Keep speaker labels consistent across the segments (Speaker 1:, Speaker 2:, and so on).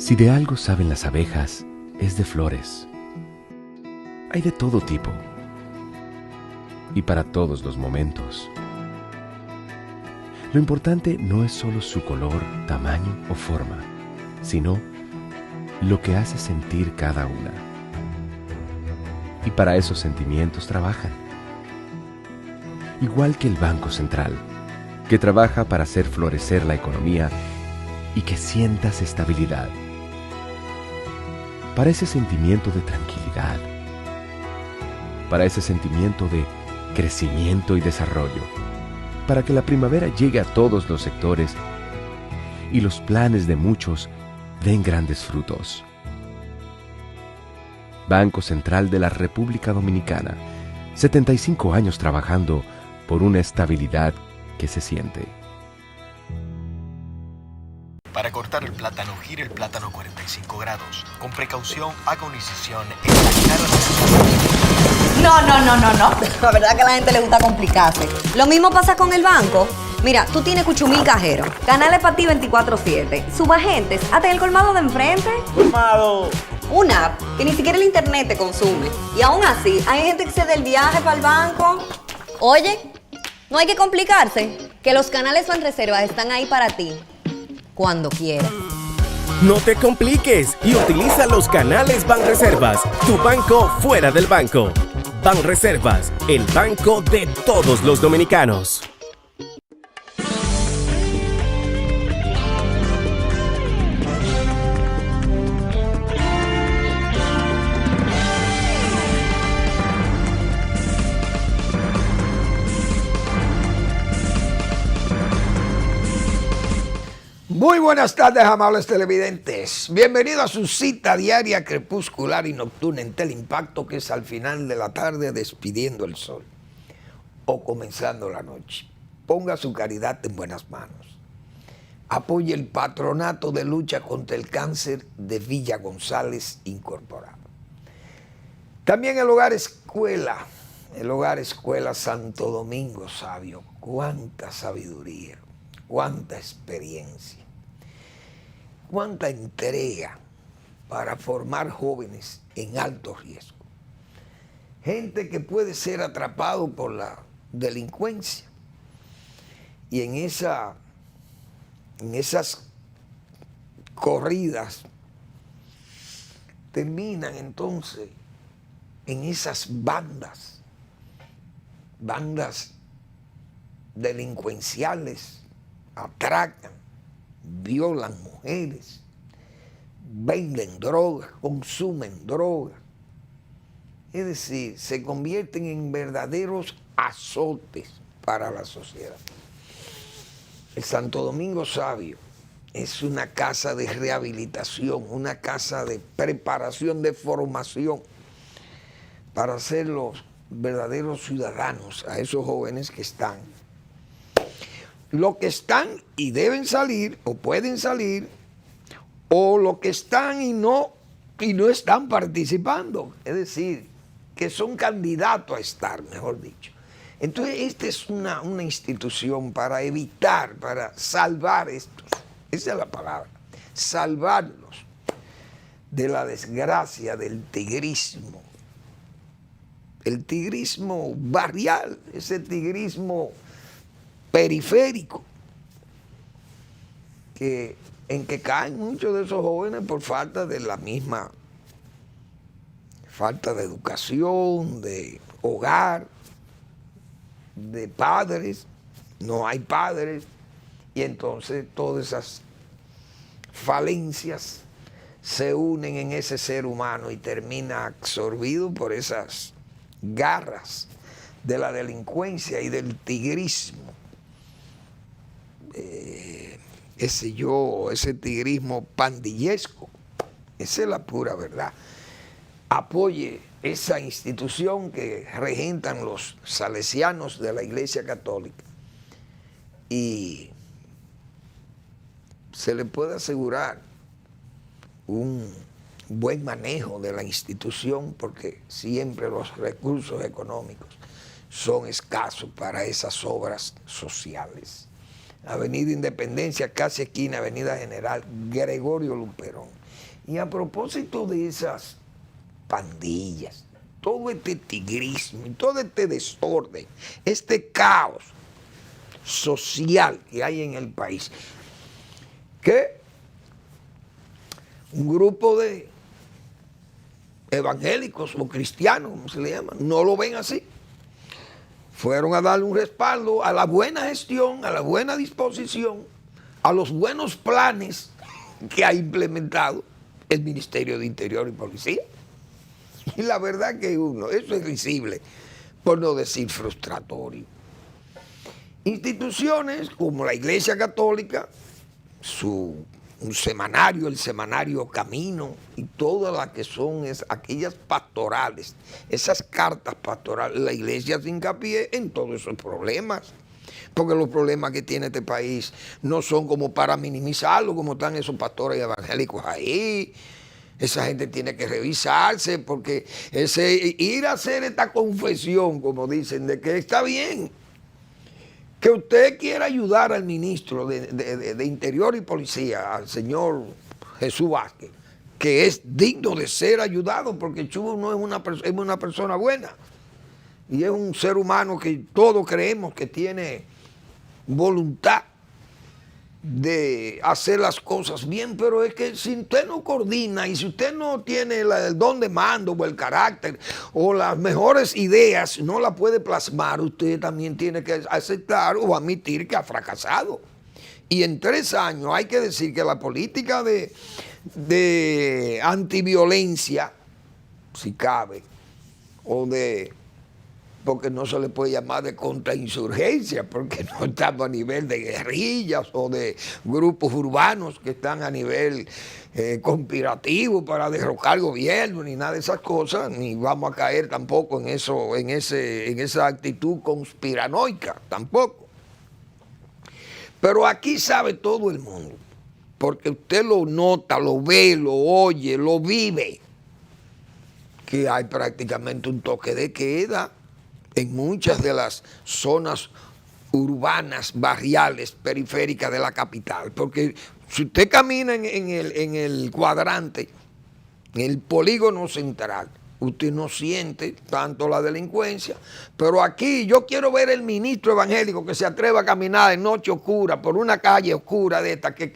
Speaker 1: Si de algo saben las abejas, es de flores. Hay de todo tipo y para todos los momentos. Lo importante no es solo su color, tamaño o forma, sino lo que hace sentir cada una. Y para esos sentimientos trabajan. Igual que el Banco Central, que trabaja para hacer florecer la economía y que sientas estabilidad. Para ese sentimiento de tranquilidad. Para ese sentimiento de crecimiento y desarrollo. Para que la primavera llegue a todos los sectores y los planes de muchos den grandes frutos. Banco Central de la República Dominicana, 75 años trabajando por una estabilidad que se siente.
Speaker 2: Para cortar el plátano, gire el plátano 45 grados. Con precaución, haga una incisión en la cara de...
Speaker 3: No. La verdad que a la gente le gusta complicarse. Lo mismo pasa con el banco. Mira, tú tienes Cuchumil cajeros, canales para ti 24/7, subagentes, hasta el colmado de enfrente.
Speaker 4: ¡Colmado!
Speaker 3: Una app que ni siquiera el internet te consume. Y aún así, hay gente que se da el viaje para el banco. Oye, no hay que complicarse, que los canales Banreservas están ahí para ti, cuando quieras.
Speaker 5: No te compliques y utiliza los canales Banreservas, tu banco fuera del banco. Banreservas, el banco de todos los dominicanos.
Speaker 6: Muy buenas tardes, amables televidentes. Bienvenido a su cita diaria crepuscular y nocturna en Teleimpacto, que es al final de la tarde despidiendo el sol o comenzando la noche. Ponga su caridad en buenas manos. Apoye el Patronato de Lucha contra el Cáncer de Villa González Incorporado. También el Hogar Escuela Santo Domingo Sabio. Cuánta sabiduría, cuánta experiencia, cuánta entrega para formar jóvenes en alto riesgo. Gente que puede ser atrapado por la delincuencia y en esas corridas terminan entonces en esas bandas delincuenciales, atracan, violan mujeres, venden drogas, consumen drogas. Es decir, se convierten en verdaderos azotes para la sociedad. El Santo Domingo Sabio es una casa de rehabilitación, una casa de preparación, de formación para hacer los verdaderos ciudadanos a esos jóvenes que están. Los que están y deben salir o pueden salir, o los que están y no están participando, es decir, que son candidatos a estar, mejor dicho. Entonces, esta es una institución para evitar, para salvar estos, esa es la palabra, salvarlos de la desgracia del tigrismo. El tigrismo barrial, ese tigrismo periférico, en que caen muchos de esos jóvenes por falta de la misma, falta de educación, de hogar, de padres, no hay padres, y entonces todas esas falencias se unen en ese ser humano y termina absorbido por esas garras de la delincuencia y del tigrismo. Ese tigrismo pandillesco, esa es la pura verdad. Apoye esa institución que regentan los salesianos de la Iglesia Católica y se le puede asegurar un buen manejo de la institución, porque siempre los recursos económicos son escasos para esas obras sociales. Avenida Independencia, casi esquina Avenida General Gregorio Luperón. Y a propósito de esas pandillas, todo este tigrismo, todo este desorden, este caos social que hay en el país, que un grupo de evangélicos o cristianos, como se le llama, no lo ven así. Fueron a darle un respaldo a la buena gestión, a la buena disposición, a los buenos planes que ha implementado el Ministerio de Interior y Policía. Y la verdad que eso es risible, por no decir frustratorio. Instituciones como la Iglesia Católica, un semanario, el semanario Camino, y todas las que son aquellas pastorales, esas cartas pastorales, la Iglesia hace hincapié en todos esos problemas. Porque los problemas que tiene este país no son como para minimizarlo, como están esos pastores evangélicos ahí. Esa gente tiene que revisarse, porque ir a hacer esta confesión, como dicen, de que está bien que usted quiera ayudar al ministro de Interior y Policía, al señor Jesús Vázquez, que es digno de ser ayudado, porque Chubo no es una persona buena, y es un ser humano que todos creemos que tiene voluntad de hacer las cosas bien, pero es que si usted no coordina y si usted no tiene el don de mando o el carácter o las mejores ideas, no la puede plasmar, usted también tiene que aceptar o admitir que ha fracasado. Y en 3 años hay que decir que la política de antiviolencia, si cabe, porque no se le puede llamar de contrainsurgencia, porque no estamos a nivel de guerrillas o de grupos urbanos que están a nivel conspirativo para derrocar el gobierno, ni nada de esas cosas, ni vamos a caer tampoco en esa actitud conspiranoica, tampoco. Pero aquí sabe todo el mundo, porque usted lo nota, lo ve, lo oye, lo vive, que hay prácticamente un toque de queda en muchas de las zonas urbanas, barriales, periféricas de la capital. Porque si usted camina en el cuadrante, en el polígono central, usted no siente tanto la delincuencia. Pero aquí yo quiero ver el ministro evangélico que se atreva a caminar en noche oscura, por una calle oscura de esta, que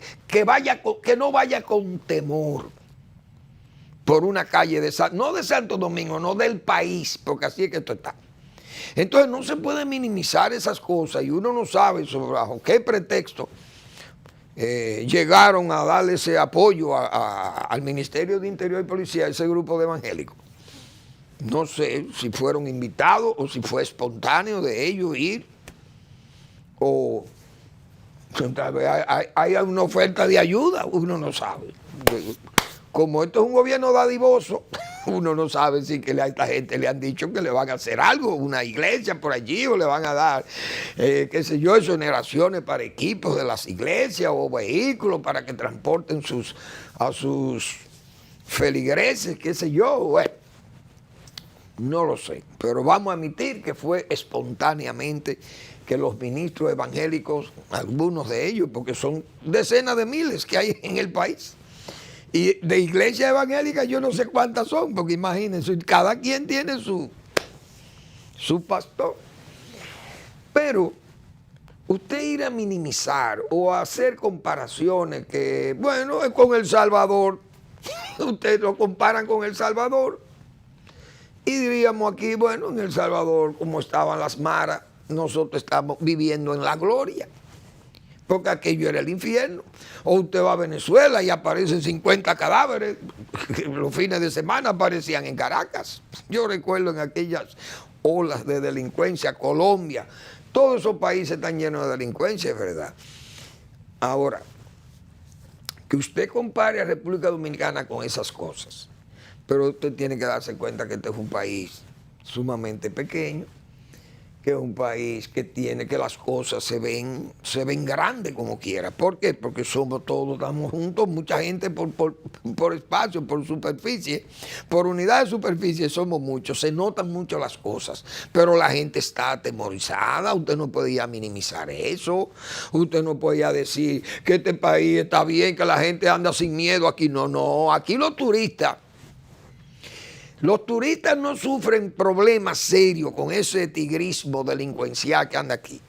Speaker 6: no vaya con temor por una calle no de Santo Domingo, no del país, porque así es que esto está. Entonces no se puede minimizar esas cosas y uno no sabe bajo qué pretexto llegaron a darle ese apoyo al Ministerio de Interior y Policía, a ese grupo de evangélicos. No sé si fueron invitados o si fue espontáneo de ellos ir, o tal vez hay una oferta de ayuda, uno no sabe. Como esto es un gobierno dadivoso, uno no sabe si que a esta gente le han dicho que le van a hacer algo, una iglesia por allí, o le van a dar, qué sé yo, exoneraciones para equipos de las iglesias o vehículos para que transporten a sus feligreses, qué sé yo. Bueno, no lo sé, pero vamos a admitir que fue espontáneamente que los ministros evangélicos, algunos de ellos, porque son decenas de miles que hay en el país, y de iglesia evangélica yo no sé cuántas son, porque imagínense, cada quien tiene su pastor. Pero usted ir a minimizar o a hacer comparaciones que, bueno, es con El Salvador, ustedes lo comparan con El Salvador, y diríamos aquí, bueno, en El Salvador, como estaban las maras, nosotros estamos viviendo en la gloria, porque aquello era el infierno. O usted va a Venezuela y aparecen 50 cadáveres, los fines de semana aparecían en Caracas. Yo recuerdo en aquellas olas de delincuencia, Colombia, todos esos países están llenos de delincuencia, es verdad. Ahora, que usted compare a República Dominicana con esas cosas, pero usted tiene que darse cuenta que este es un país sumamente pequeño, que que es un país que tiene que las cosas se ven grandes como quiera. ¿Por qué? Porque somos todos, estamos juntos, mucha gente por espacio, por superficie, por unidad de superficie somos muchos, se notan mucho las cosas, pero la gente está atemorizada, usted no podía minimizar eso, usted no podía decir que este país está bien, que la gente anda sin miedo aquí, no, aquí los turistas no sufren problemas serios con ese tigrismo delincuencial que anda aquí.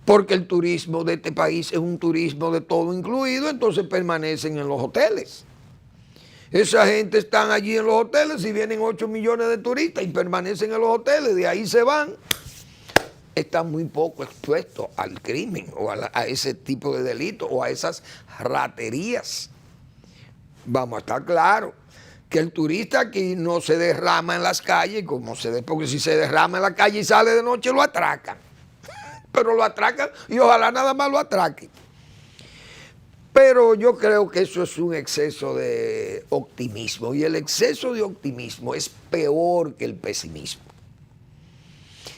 Speaker 6: Porque el turismo de este país es un turismo de todo incluido, entonces permanecen en los hoteles. Esa gente están allí en los hoteles y vienen 8 millones de turistas y permanecen en los hoteles, de ahí se van. Están muy poco expuestos al crimen o a ese tipo de delitos o a esas raterías. Vamos a estar claros que el turista aquí no se derrama en las calles, porque si se derrama en la calle y sale de noche lo atracan. Pero lo atracan y ojalá nada más lo atraquen. Pero yo creo que eso es un exceso de optimismo y el exceso de optimismo es peor que el pesimismo.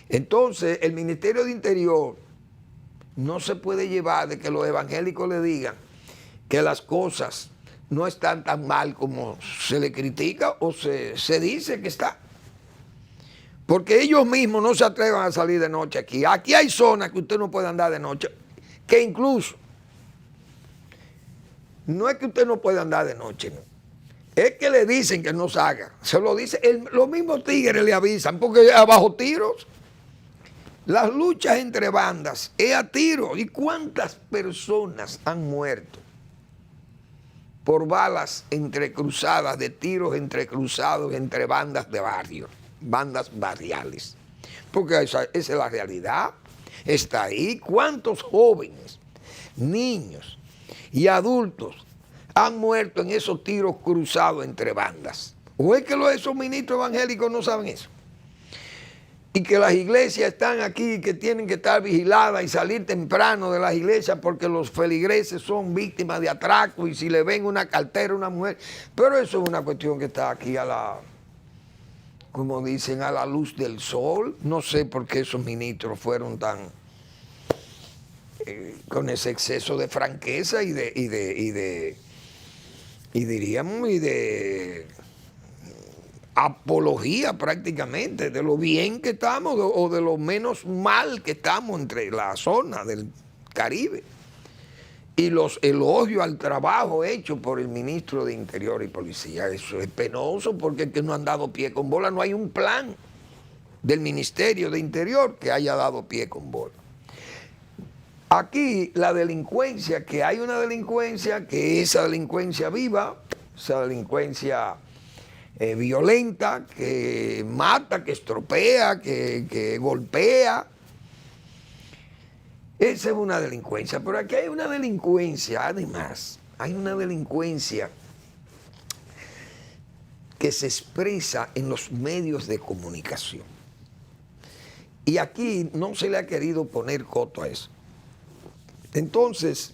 Speaker 6: Entonces el Ministerio de Interior no se puede llevar de que los evangélicos le digan que las cosas no están tan mal como se le critica o se dice que está. Porque ellos mismos no se atrevan a salir de noche aquí. Aquí hay zonas que usted no puede andar de noche, que incluso, no es que usted no pueda andar de noche, no. Es que le dicen que no salga. Se lo dice, los mismos tigres le avisan, porque abajo tiros. Las luchas entre bandas es a tiros. ¿Y cuántas personas han muerto por balas entrecruzadas, de tiros entrecruzados entre bandas de barrio, bandas barriales? Porque esa es la realidad, está ahí. ¿Cuántos jóvenes, niños y adultos han muerto en esos tiros cruzados entre bandas? ¿O es que esos ministros evangélicos no saben eso? Y que las iglesias están aquí, que tienen que estar vigiladas y salir temprano de las iglesias porque los feligreses son víctimas de atraco y si le ven una cartera a una mujer. Pero eso es una cuestión que está aquí como dicen, a la luz del sol. No sé por qué esos ministros fueron tan con ese exceso de franqueza y de apología prácticamente de lo bien que estamos o de lo menos mal que estamos entre la zona del Caribe. Y los elogios al trabajo hecho por el ministro de Interior y Policía. Eso es penoso porque es que no han dado pie con bola. No hay un plan del Ministerio de Interior que haya dado pie con bola. Aquí la delincuencia, que hay una delincuencia, que esa delincuencia viva, esa delincuencia violenta, que mata, que estropea, que golpea. Esa es una delincuencia. Pero aquí hay una delincuencia, además, hay una delincuencia que se expresa en los medios de comunicación. Y aquí no se le ha querido poner coto a eso. Entonces,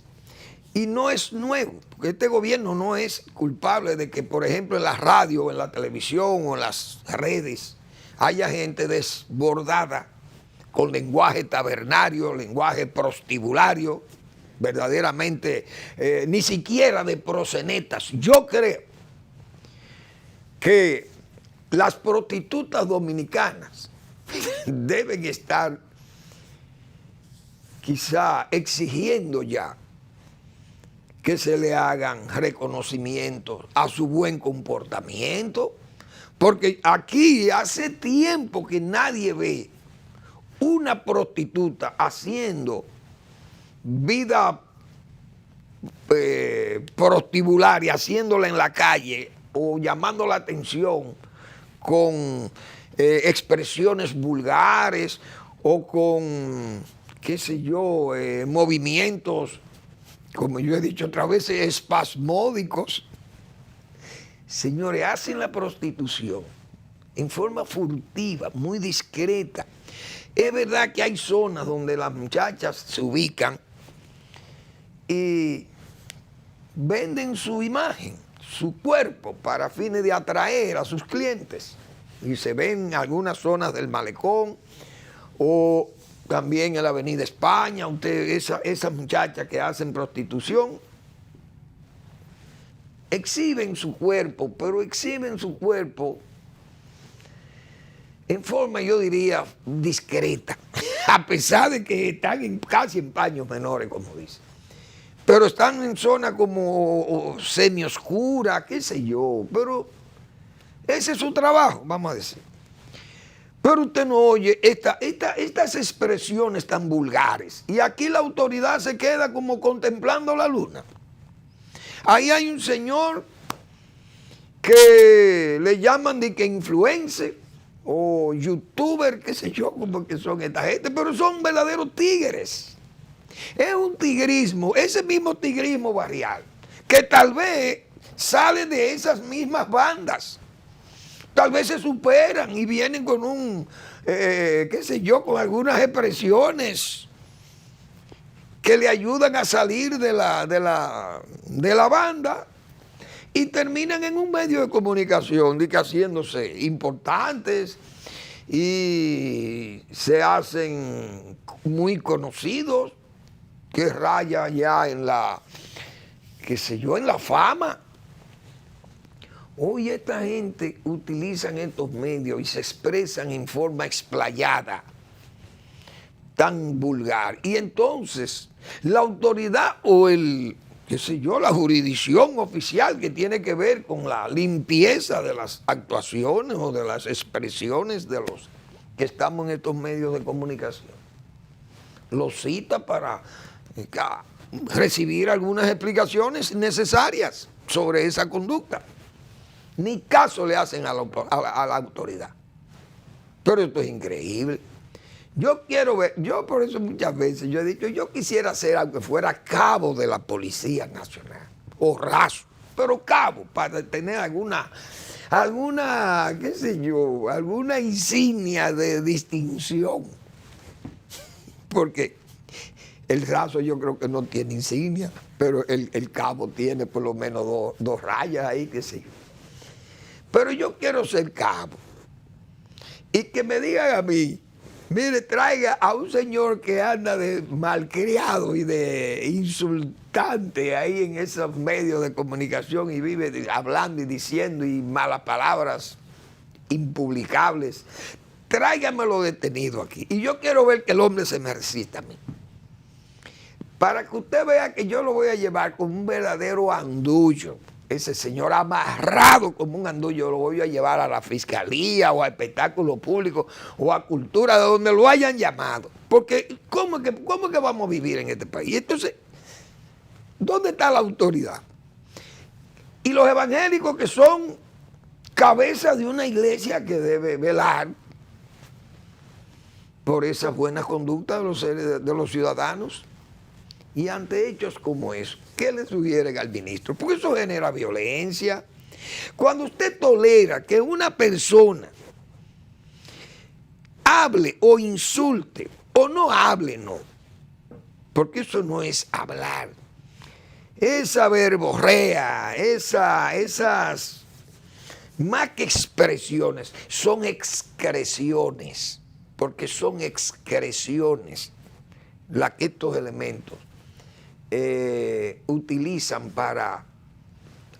Speaker 6: y no es nuevo, porque este gobierno no es culpable de que, por ejemplo, en la radio, en la televisión o en las redes haya gente desbordada con lenguaje tabernario, lenguaje prostibulario, verdaderamente ni siquiera de proxenetas. Yo creo que las prostitutas dominicanas deben estar quizá exigiendo ya que se le hagan reconocimientos a su buen comportamiento, porque aquí hace tiempo que nadie ve una prostituta haciendo vida prostibularia, haciéndola en la calle o llamando la atención con expresiones vulgares o con, qué sé yo, movimientos, como yo he dicho otras veces, espasmódicos. Señores, hacen la prostitución en forma furtiva, muy discreta. Es verdad que hay zonas donde las muchachas se ubican y venden su imagen, su cuerpo, para fines de atraer a sus clientes. Y se ven en algunas zonas del malecón o también en la Avenida España, esas muchachas que hacen prostitución, exhiben su cuerpo, pero exhiben su cuerpo en forma, yo diría, discreta, a pesar de que están casi en paños menores, como dicen. Pero están en zona como semioscura, qué sé yo, pero ese es su trabajo, vamos a decir. Pero usted no oye estas expresiones tan vulgares. Y aquí la autoridad se queda como contemplando la luna. Ahí hay un señor que le llaman de que influencer o youtuber, qué sé yo, como que son esta gente, pero son verdaderos tigres. Es un tigrismo, ese mismo tigrismo barrial, que tal vez sale de esas mismas bandas. Tal vez se superan y vienen con un, qué sé yo, con algunas expresiones que le ayudan a salir de la banda y terminan en un medio de comunicación, de que haciéndose importantes y se hacen muy conocidos, que raya ya en la, qué sé yo, en la fama. Hoy esta gente utilizan estos medios y se expresan en forma explayada, tan vulgar. Y entonces la autoridad o qué sé yo, la jurisdicción oficial que tiene que ver con la limpieza de las actuaciones o de las expresiones de los que estamos en estos medios de comunicación, los cita para recibir algunas explicaciones necesarias sobre esa conducta. Ni caso le hacen a la autoridad. Pero esto es increíble. Yo quiero ver, yo por eso muchas veces yo he dicho, yo quisiera ser, aunque fuera cabo de la Policía Nacional, o raso, pero cabo, para tener alguna, qué sé yo, alguna insignia de distinción. Porque el raso yo creo que no tiene insignia, pero el cabo tiene por lo menos dos rayas ahí, qué sé yo. Pero yo quiero ser cabo. Y que me digan a mí, mire, traiga a un señor que anda de malcriado y de insultante ahí en esos medios de comunicación y vive hablando y diciendo y malas palabras impublicables. Tráigamelo detenido aquí. Y yo quiero ver que el hombre se me resista a mí. Para que usted vea que yo lo voy a llevar como un verdadero andullo. Ese señor amarrado como un andullo lo voy a llevar a la fiscalía o a espectáculo público o a cultura, de donde lo hayan llamado. Porque ¿cómo es que vamos a vivir en este país? Entonces, ¿dónde está la autoridad? Y los evangélicos, que son cabeza de una iglesia que debe velar por esa buena conducta de los ciudadanos. Y ante hechos como eso, ¿qué le sugieren al ministro? Porque eso genera violencia. Cuando usted tolera que una persona hable o insulte, o no hable, no, porque eso no es hablar. Esa verborrea, esas, más que expresiones, son excreciones, porque son excreciones las que estos elementos utilizan para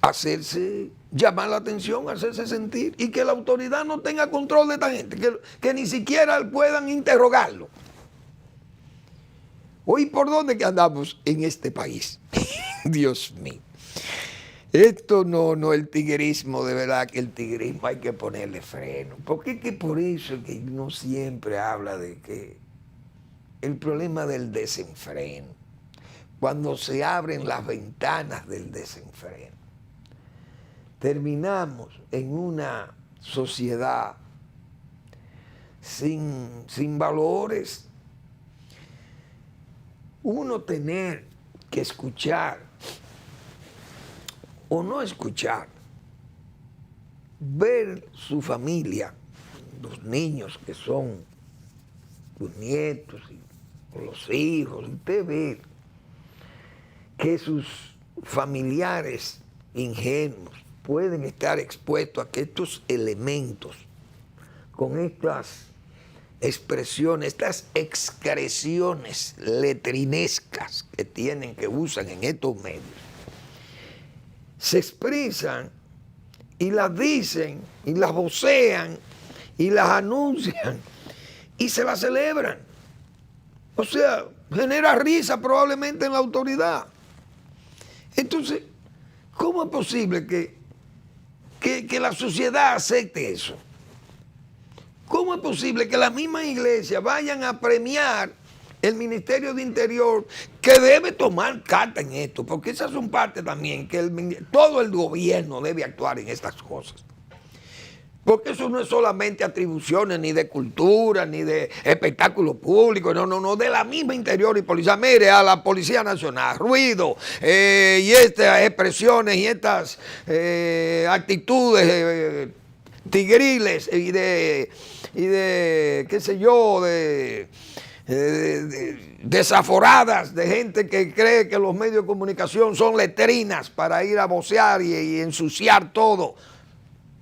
Speaker 6: hacerse llamar la atención, hacerse sentir, y que la autoridad no tenga control de esta gente, que ni siquiera puedan interrogarlo. Hoy, ¿por dónde que andamos en este país? Dios mío. Esto no el tigrismo, de verdad que el tigrismo hay que ponerle freno. Porque es que por eso que uno siempre habla de que el problema del desenfreno, cuando se abren las ventanas del desenfreno, terminamos en una sociedad sin valores. Uno tener que escuchar o no escuchar, ver su familia, los niños que son sus nietos o los hijos, usted ve que sus familiares ingenuos pueden estar expuestos a que estos elementos, con estas expresiones, estas excreciones letrinescas que usan en estos medios, se expresan y las dicen y las vocean y las anuncian y se las celebran. O sea, genera risa probablemente en la autoridad. Entonces, ¿cómo es posible que la sociedad acepte eso? ¿Cómo es posible que las mismas iglesias vayan a premiar el Ministerio de Interior, que debe tomar carta en esto? Porque esas son partes también, que todo el gobierno debe actuar en estas cosas. Porque eso no es solamente atribuciones ni de cultura, ni de espectáculo público, no, de la misma Interior y Policía. Mire, a la Policía Nacional, ruido, y estas expresiones y estas actitudes tigriles y de qué sé yo, desaforadas de gente que cree que los medios de comunicación son letrinas para ir a vocear y ensuciar todo.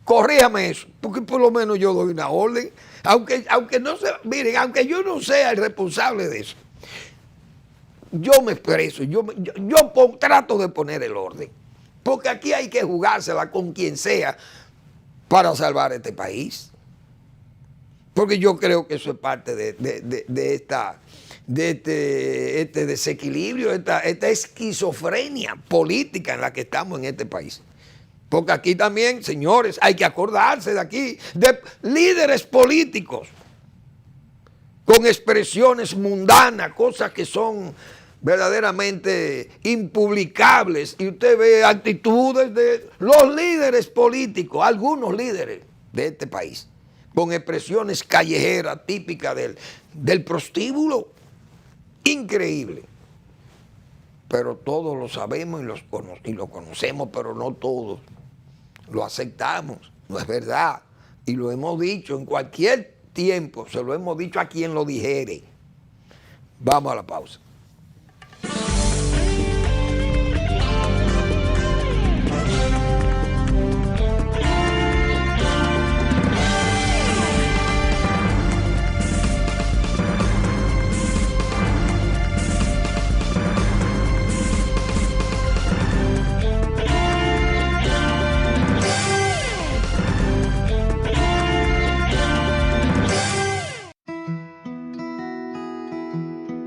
Speaker 6: Corríjame eso, porque por lo menos yo doy una orden, aunque no sea, miren, aunque yo no sea el responsable de eso, yo me expreso, yo trato de poner el orden, porque aquí hay que jugársela con quien sea para salvar este país, porque yo creo que eso es parte de este desequilibrio, esta esquizofrenia política en la que estamos en este país. Porque aquí también, señores, hay que acordarse de aquí, de líderes políticos con expresiones mundanas, cosas que son verdaderamente impublicables. Y usted ve actitudes de los líderes políticos, algunos líderes de este país, con expresiones callejeras típicas del prostíbulo. Increíble. Pero todos lo sabemos y lo conocemos, pero no todos lo aceptamos, no es verdad. Y lo hemos dicho en cualquier tiempo, se lo hemos dicho a quien lo dijere. Vamos a la pausa.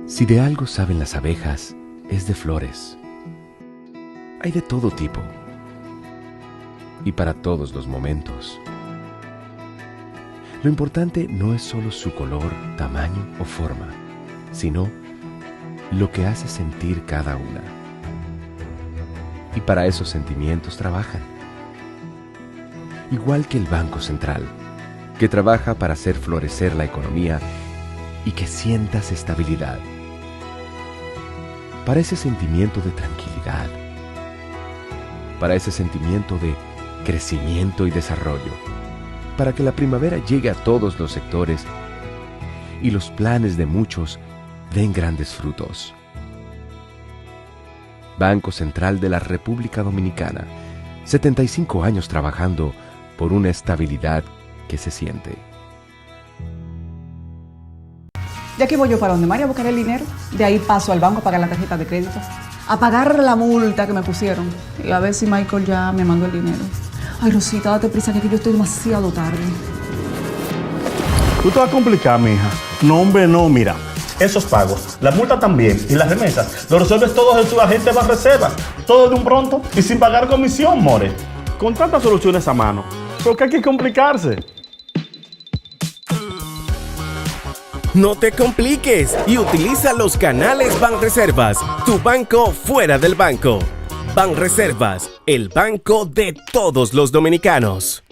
Speaker 1: Si de algo saben las abejas, es de flores. Hay de todo tipo y para todos los momentos. Lo importante no es solo su color, tamaño o forma, sino lo que hace sentir cada una. Y para esos sentimientos trabajan. Igual que el Banco Central, que trabaja para hacer florecer la economía y que sientas estabilidad. Para ese sentimiento de tranquilidad, para ese sentimiento de crecimiento y desarrollo, para que la primavera llegue a todos los sectores y los planes de muchos den grandes frutos. Banco Central de la República Dominicana, 75 años trabajando por una estabilidad que se siente.
Speaker 4: De aquí voy yo para donde María a buscar el dinero. De ahí paso al banco a pagar la tarjeta de crédito. A pagar la multa que me pusieron. Y a ver si Michael ya me mandó el dinero. Ay, Rosita, date prisa que aquí yo estoy demasiado tarde.
Speaker 7: Tú te vas a complicar, mija. No, hombre, no, mira. Esos pagos, la multa también y las remesas, lo resuelves todos en tu agente Banreservas. Todo de un pronto y sin pagar comisión, more. Con tantas soluciones a mano. ¿Por qué hay que complicarse?
Speaker 5: No te compliques y utiliza los canales Banreservas, tu banco fuera del banco. Banreservas, el banco de todos los dominicanos.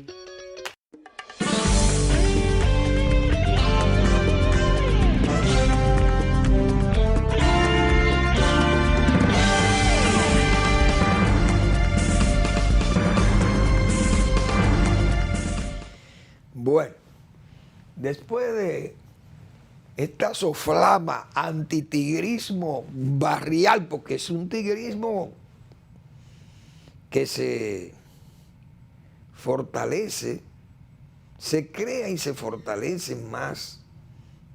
Speaker 6: Bueno, después de esta soflama antitigrismo barrial, porque es un tigrismo que se fortalece, se crea y se fortalece más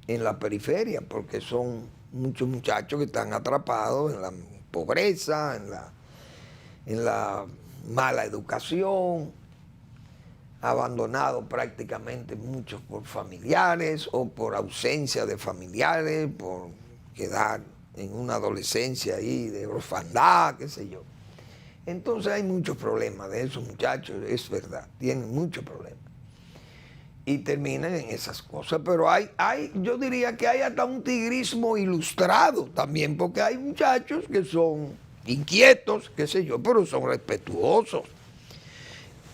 Speaker 6: en la periferia, porque son muchos muchachos que están atrapados en la pobreza, en la mala educación, abandonados prácticamente muchos por familiares o por ausencia de familiares, por quedar en una adolescencia ahí de orfandad, qué sé yo. Entonces hay muchos problemas de esos muchachos, es verdad, tienen muchos problemas. Y terminan en esas cosas. Pero yo diría que hay hasta un tigrismo ilustrado también, porque hay muchachos que son inquietos, qué sé yo, pero son respetuosos.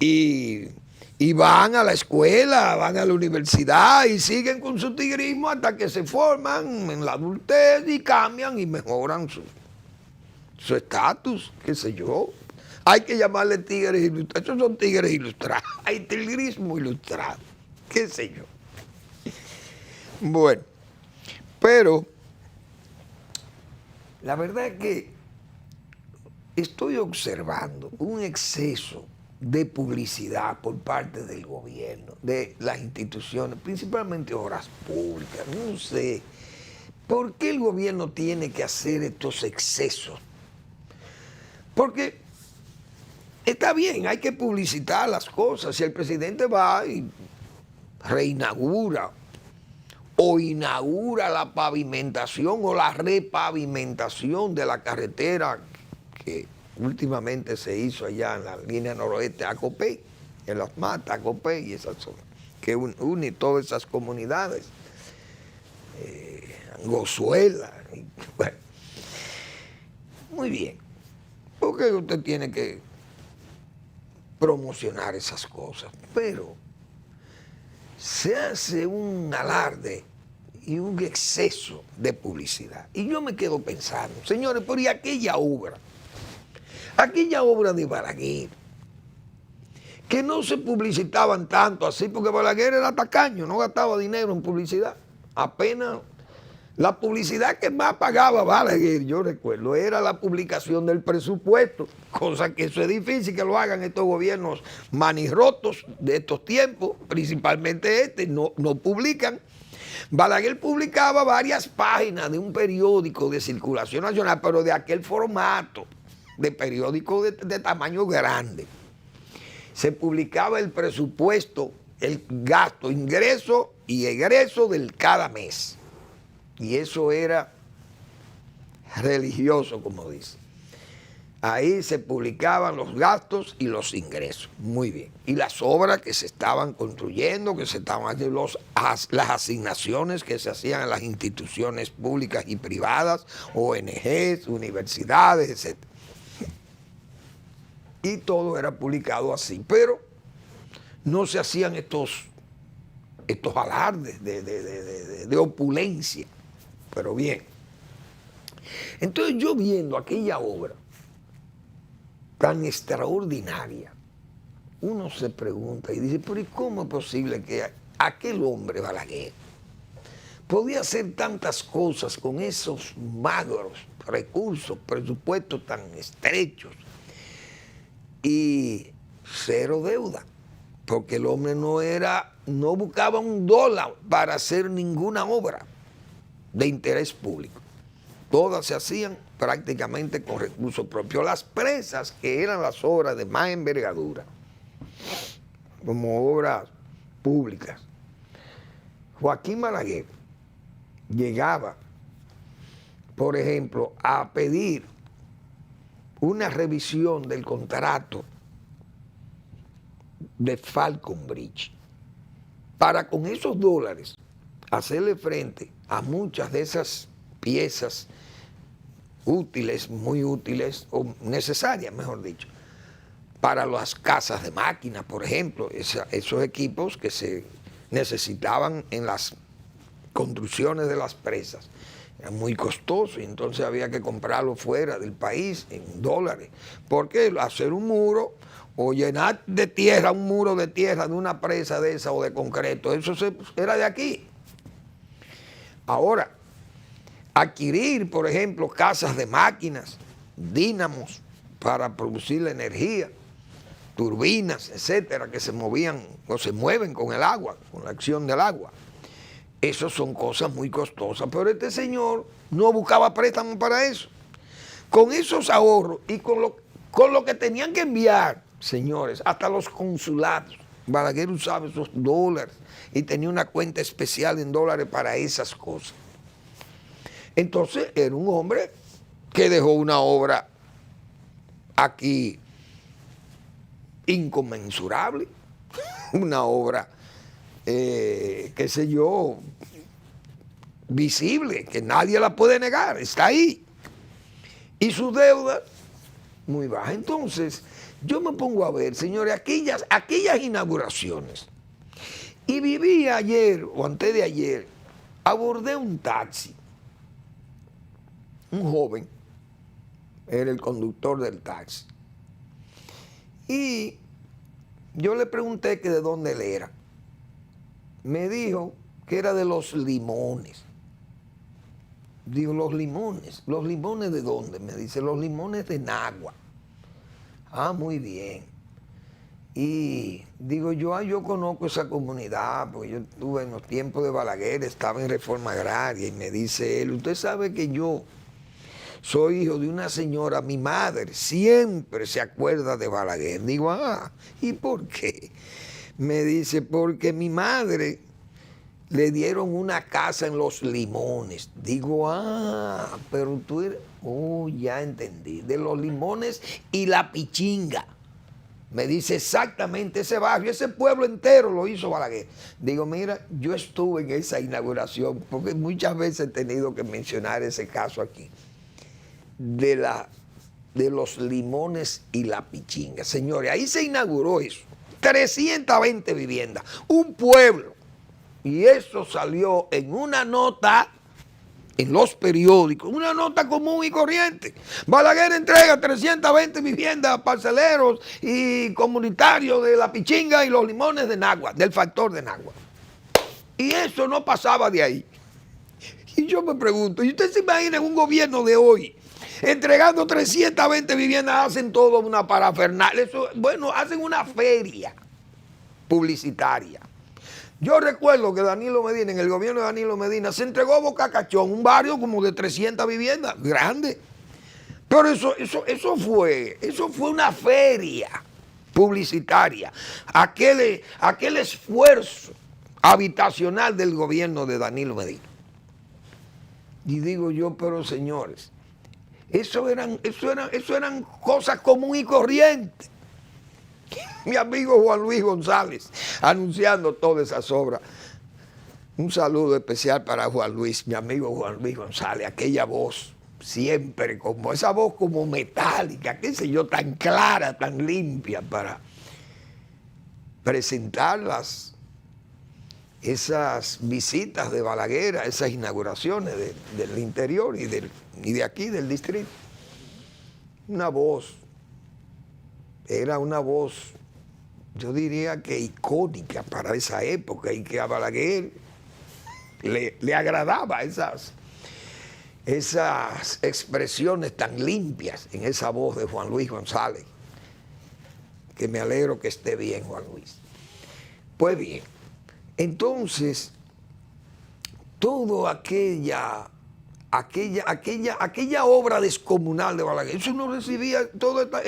Speaker 6: Y van a la escuela, van a la universidad y siguen con su tigrismo hasta que se forman en la adultez y cambian y mejoran su estatus, qué sé yo. Hay que llamarle tigres ilustrados. Esos son tigres ilustrados. Hay tigrismo ilustrado, qué sé yo. Bueno, pero la verdad es que estoy observando un exceso de publicidad por parte del gobierno, de las instituciones, principalmente obras públicas. No sé, ¿por qué el gobierno tiene que hacer estos excesos? Porque está bien, hay que publicitar las cosas. Si el presidente va y reinaugura o inaugura la pavimentación o la repavimentación de la carretera que últimamente se hizo allá en la línea noroeste a Copey, en Las Matas, Copey y esa zona, que une todas esas comunidades, Gozuela, bueno, muy bien, porque usted tiene que promocionar esas cosas, pero se hace un alarde y un exceso de publicidad. Y yo me quedo pensando, señores, pero ¿y aquella obra de Balaguer, que no se publicitaban tanto así, porque Balaguer era tacaño, no gastaba dinero en publicidad? Apenas la publicidad que más pagaba Balaguer, yo recuerdo, era la publicación del presupuesto, cosa que eso es difícil que lo hagan estos gobiernos manirrotos de estos tiempos, principalmente no publican. Balaguer publicaba varias páginas de un periódico de circulación nacional, pero de aquel formato, de periódico de tamaño grande. Se publicaba el presupuesto, el gasto, ingreso y egreso del cada mes. Y eso era religioso, como dice. Ahí se publicaban los gastos y los ingresos. Muy bien. Y las obras que se estaban construyendo, que se estaban haciendo, las asignaciones que se hacían en las instituciones públicas y privadas, ONGs, universidades, etc. Y todo era publicado así. Pero no se hacían estos alardes de opulencia. Pero bien. Entonces yo viendo aquella obra tan extraordinaria, uno se pregunta y dice, pero ¿y cómo es posible que aquel hombre Balaguer podía hacer tantas cosas con esos magros recursos, presupuestos tan estrechos y cero deuda? Porque el hombre no buscaba $1 para hacer ninguna obra de interés público. Todas se hacían prácticamente con recursos propios. Las presas, que eran las obras de más envergadura, como obras públicas, Joaquín Balaguer llegaba, por ejemplo, a pedir una revisión del contrato de Falcon Bridge para con esos dólares hacerle frente a muchas de esas piezas útiles, muy útiles, o necesarias, mejor dicho, para las casas de máquinas, por ejemplo, esos equipos que se necesitaban en las construcciones de las presas. Era muy costoso y entonces había que comprarlo fuera del país en dólares, porque hacer un muro o llenar de tierra, un muro de tierra de una presa de esa o de concreto, eso era de aquí. Ahora, adquirir, por ejemplo, casas de máquinas, dínamos para producir la energía, turbinas, etcétera, que se movían o se mueven con el agua, con la acción del agua. Eso son cosas muy costosas, pero este señor no buscaba préstamo para eso. Con esos ahorros y con lo que tenían que enviar, señores, hasta los consulados, Balaguer usaba esos dólares y tenía una cuenta especial en dólares para esas cosas. Entonces era un hombre que dejó una obra aquí inconmensurable, una obra, qué sé yo, visible, que nadie la puede negar, está ahí. Y su deuda muy baja. Entonces, yo me pongo a ver, señores, aquellas inauguraciones. Y viví ayer o antes de ayer, abordé un taxi. Un joven era el conductor del taxi. Y yo le pregunté que de dónde él era. Me dijo que era de Los Limones. Digo, ¿Los Limones? ¿Los Limones de dónde? Me dice, Los Limones de Nagua. Ah, muy bien. Y digo, yo conozco esa comunidad, porque yo estuve en los tiempos de Balaguer, estaba en Reforma Agraria, y me dice él, usted sabe que yo soy hijo de una señora, mi madre siempre se acuerda de Balaguer. Digo, ¿y por qué? Me dice, porque mi madre le dieron una casa en Los Limones. Digo, pero tú eres, ya entendí, de Los Limones y La Pichinga. Me dice exactamente ese barrio, ese pueblo entero lo hizo Balaguer. Digo, mira, yo estuve en esa inauguración, porque muchas veces he tenido que mencionar ese caso aquí, de Los Limones y La Pichinga. Señores, ahí se inauguró eso, 320 viviendas, un pueblo. Y eso salió en una nota en los periódicos, una nota común y corriente. Balaguer entrega 320 viviendas a parceleros y comunitarios de La Pichinga y Los Limones de Nagua, del factor de Nagua. Y eso no pasaba de ahí. Y yo me pregunto, ¿y usted se imagina en un gobierno de hoy entregando 320 viviendas, hacen todo una parafernalia? Bueno, hacen una feria publicitaria. Yo recuerdo que Danilo Medina, en el gobierno de Danilo Medina, se entregó Boca Cachón, un barrio como de 300 viviendas, grande. Pero eso fue una feria publicitaria. Aquel esfuerzo habitacional del gobierno de Danilo Medina. Y digo yo, pero señores, eso eran cosas comunes y corrientes. Mi amigo Juan Luis González, anunciando todas esas obras. Un saludo especial para Juan Luis, mi amigo Juan Luis González, aquella voz siempre, como esa voz como metálica, qué sé yo, tan clara, tan limpia para presentar esas visitas de Balaguer, esas inauguraciones del interior y de aquí, del distrito. Una voz, era una voz, yo diría que icónica para esa época, y que a Balaguer le agradaba esas expresiones tan limpias en esa voz de Juan Luis González, que me alegro que esté bien, Juan Luis. Pues bien, entonces, toda aquella obra descomunal de Balaguer, eso no recibía toda esta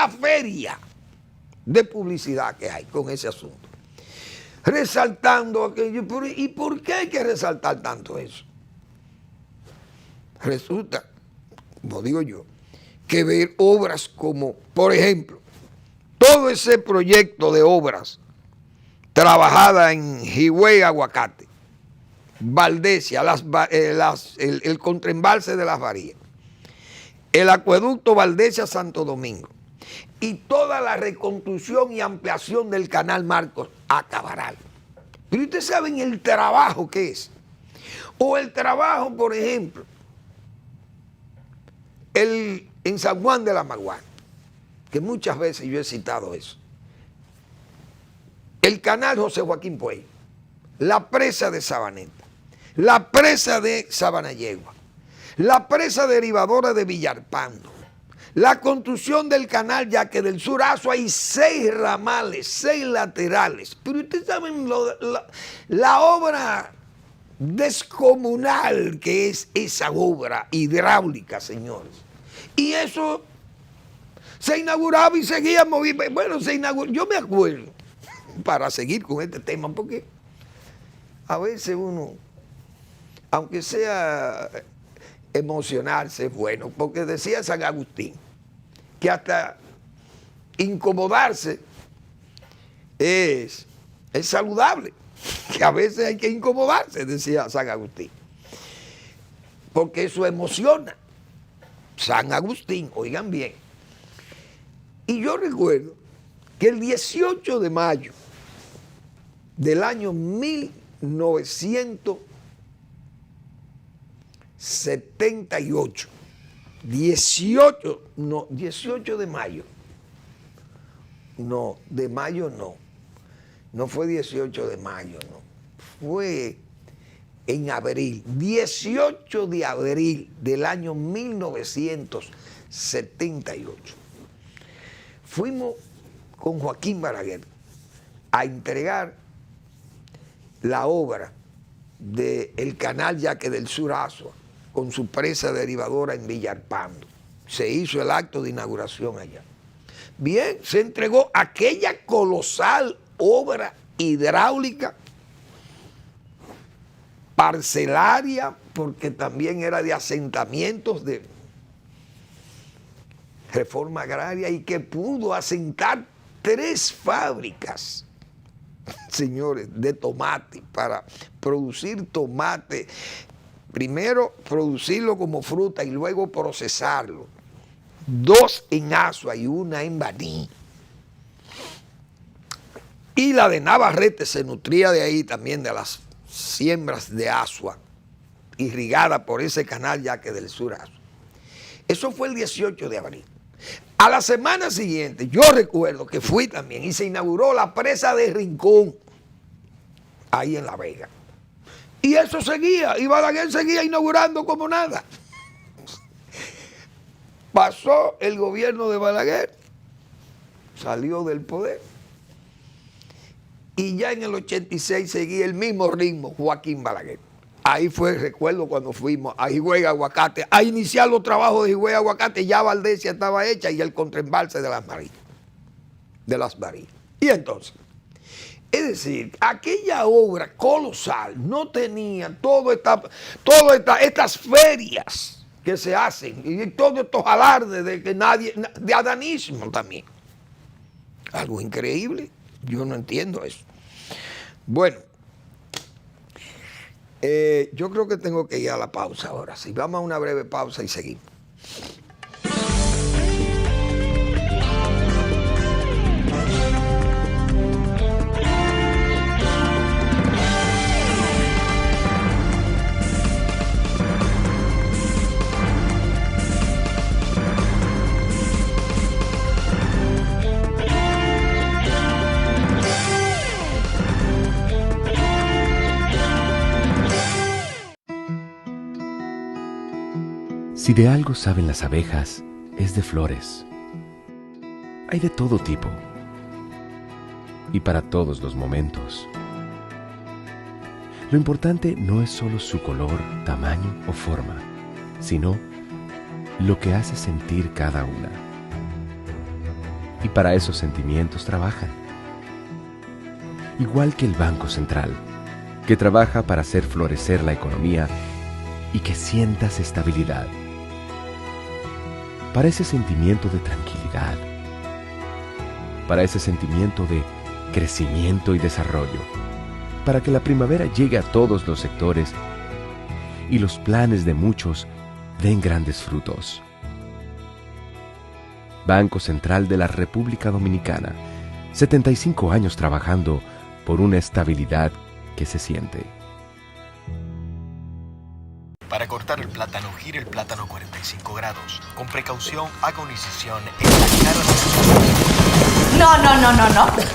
Speaker 6: feria de publicidad que hay con ese asunto. Resaltando aquello. ¿Y por qué hay que resaltar tanto eso? Resulta, como digo yo, que ver obras como, por ejemplo, todo ese proyecto de obras trabajada en Higüey, Aguacate, Valdesia, el contraembalse de Las Varías, el acueducto Valdesia-Santo Domingo y toda la reconstrucción y ampliación del canal Marcos a Cabral. Pero ustedes saben el trabajo que es. O el trabajo, por ejemplo, en San Juan de la Maguana, que muchas veces yo he citado eso. El canal José Joaquín Puey, la presa de Sabaneta, la presa de Sabanayegua, la presa derivadora de Villarpando, la construcción del canal Yaque del Sur Asua hay 6 ramales, 6 laterales. Pero ustedes saben la obra descomunal que es esa obra hidráulica, señores. Y eso se inauguraba y seguía moviendo. Bueno, se inauguró. Yo me acuerdo, para seguir con este tema, porque a veces uno, aunque sea emocionarse, es bueno, porque decía San Agustín que hasta incomodarse es saludable, que a veces hay que incomodarse, decía San Agustín, porque eso emociona. San Agustín, oigan bien. Y yo recuerdo que el 18 de mayo del año 1978, 18 de mayo, no fue 18 de mayo, no, fue en abril, 18 de abril del año 1978. Fuimos con Joaquín Balaguer a entregar la obra del canal Yaque del Sur Asua con su presa derivadora en Villalpando. Se hizo el acto de inauguración allá. Bien, se entregó aquella colosal obra hidráulica, parcelaria, porque también era de asentamientos de reforma agraria y que pudo asentar 3 fábricas, señores, de tomate, para producir tomate, primero producirlo como fruta y luego procesarlo. 2 en Asua y 1 en Baní. Y la de Navarrete se nutría de ahí también, de las siembras de Asua, irrigada por ese canal Yaque del Sur Asua. Eso fue el 18 de abril. A la semana siguiente, yo recuerdo que fui también y se inauguró la presa de Rincón, ahí en La Vega. Y eso seguía, y Balaguer seguía inaugurando como nada. Pasó el gobierno de Balaguer, salió del poder, y ya en el 86 seguía el mismo ritmo Joaquín Balaguer. Ahí fue, recuerdo, cuando fuimos a Higüey Aguacate a iniciar los trabajos de Higüey Aguacate, ya Valdesia estaba hecha y el contraembalse de las Marías. Y entonces, es decir, aquella obra colosal no tenía estas ferias que se hacen y todos estos alardes de que nadie, de adanismo también. Algo increíble, yo no entiendo eso. Bueno, yo creo que tengo que ir a la pausa ahora. Sí, vamos a una breve pausa y seguimos.
Speaker 1: Si de algo saben las abejas, es de flores. Hay de todo tipo y para todos los momentos. Lo importante no es solo su color, tamaño o forma, sino lo que hace sentir cada una. Y para esos sentimientos trabajan. Igual que el Banco Central, que trabaja para hacer florecer la economía y que sientas estabilidad. Para ese sentimiento de tranquilidad, para ese sentimiento de crecimiento y desarrollo, para que la primavera llegue a todos los sectores y los planes de muchos den grandes frutos. Banco Central de la República Dominicana, 75 años trabajando por una estabilidad que se siente.
Speaker 2: Para cortar el plátano, gire el plátano 45 grados. Con precaución, haga una incisión en la cara de...
Speaker 3: No.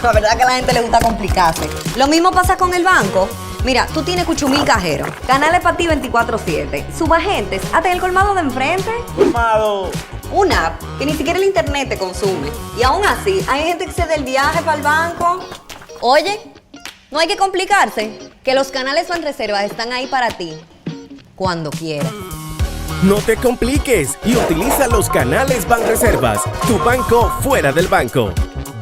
Speaker 3: La verdad que a la gente le gusta complicarse. Lo mismo pasa con el banco. Mira, tú tienes Cuchumil Cajero, canales para ti 24/7, subagentes, hasta en el colmado de enfrente.
Speaker 7: Colmado,
Speaker 3: Una app que ni siquiera el internet te consume. Y aún así, hay gente que se da el viaje para el banco. Oye, no hay que complicarse, que los canales Banreservas están ahí para ti, cuando quieras.
Speaker 5: No te compliques y utiliza los canales Banreservas, tu banco fuera del banco.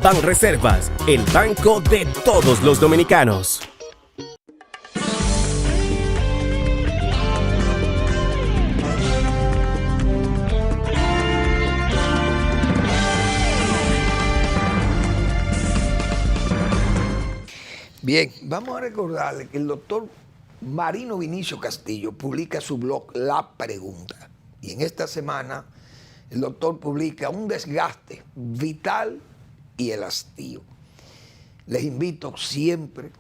Speaker 5: Banreservas, el banco de todos los dominicanos.
Speaker 6: Bien, vamos a recordarle que el doctor Marino Vinicio Castillo publica su blog La Pregunta. Y en esta semana el doctor publica un desgaste vital y el hastío. Les invito siempre,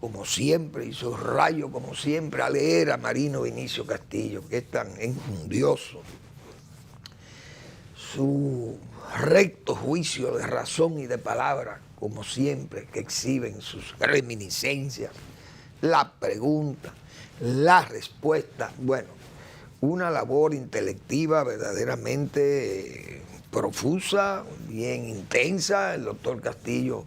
Speaker 6: y subrayo como siempre, a leer a Marino Vinicio Castillo, que es tan enjundioso. Su recto juicio de razón y de palabra, como siempre, que exhiben sus reminiscencias, la pregunta, la respuesta. Bueno, una labor intelectiva verdaderamente profusa, bien intensa. El doctor Castillo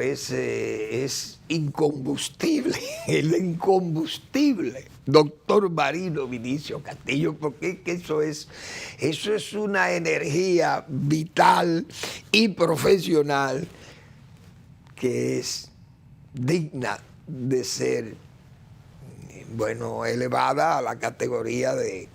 Speaker 6: es incombustible, el incombustible doctor Marino Vinicio Castillo, porque eso es una energía vital y profesional que es digna de ser, bueno, elevada a la categoría de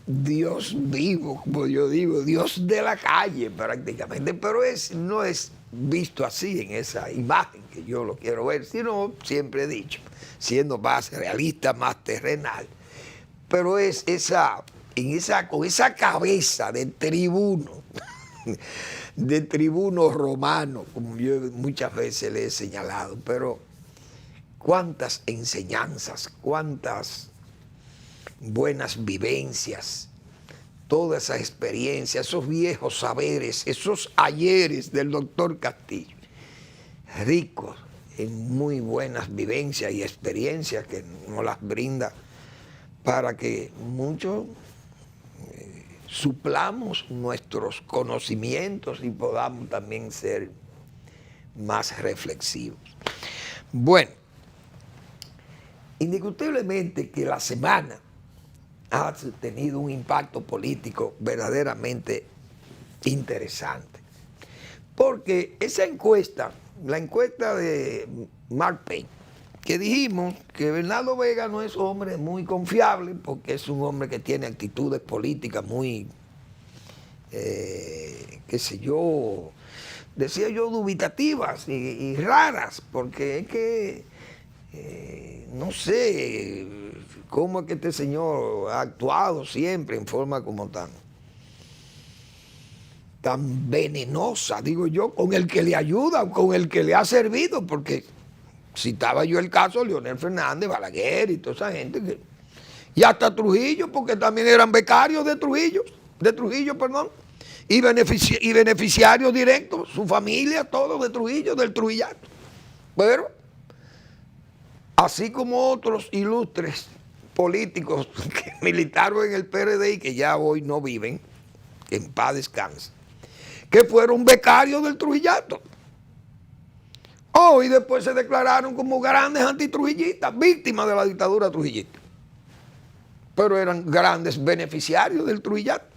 Speaker 6: Dios vivo, como yo digo, Dios de la calle prácticamente, pero no es visto así en esa imagen que yo lo quiero ver, sino siempre he dicho, siendo más realista, más terrenal, pero con esa cabeza de tribuno, de tribuno romano, como yo muchas veces le he señalado, pero cuántas enseñanzas, cuántas buenas vivencias, toda esa experiencia, esos viejos saberes, esos ayeres del doctor Castillo, ricos en muy buenas vivencias y experiencias que nos las brinda para que muchos suplamos nuestros conocimientos y podamos también ser más reflexivos. Bueno, indiscutiblemente que la semana ha tenido un impacto político verdaderamente interesante. Porque esa encuesta, la encuesta de Mark Payne, que dijimos que Bernardo Vega no es hombre muy confiable, porque es un hombre que tiene actitudes políticas muy, qué sé yo, decía yo, dubitativas y raras, porque es que no sé cómo es que este señor ha actuado siempre en forma como tan venenosa, digo yo, con el que le ayuda, con el que le ha servido, porque citaba yo el caso de Leonel Fernández, Balaguer y toda esa gente, y hasta Trujillo, porque también eran becarios de Trujillo, y beneficiarios directos, su familia, todos de Trujillo, del Trujillato. Pero así como otros ilustres políticos que militaron en el PRD y que ya hoy no viven, que en paz descansen, que fueron becarios del Trujillato. Y después se declararon como grandes antitrujillistas, víctimas de la dictadura trujillista. Pero eran grandes beneficiarios del Trujillato.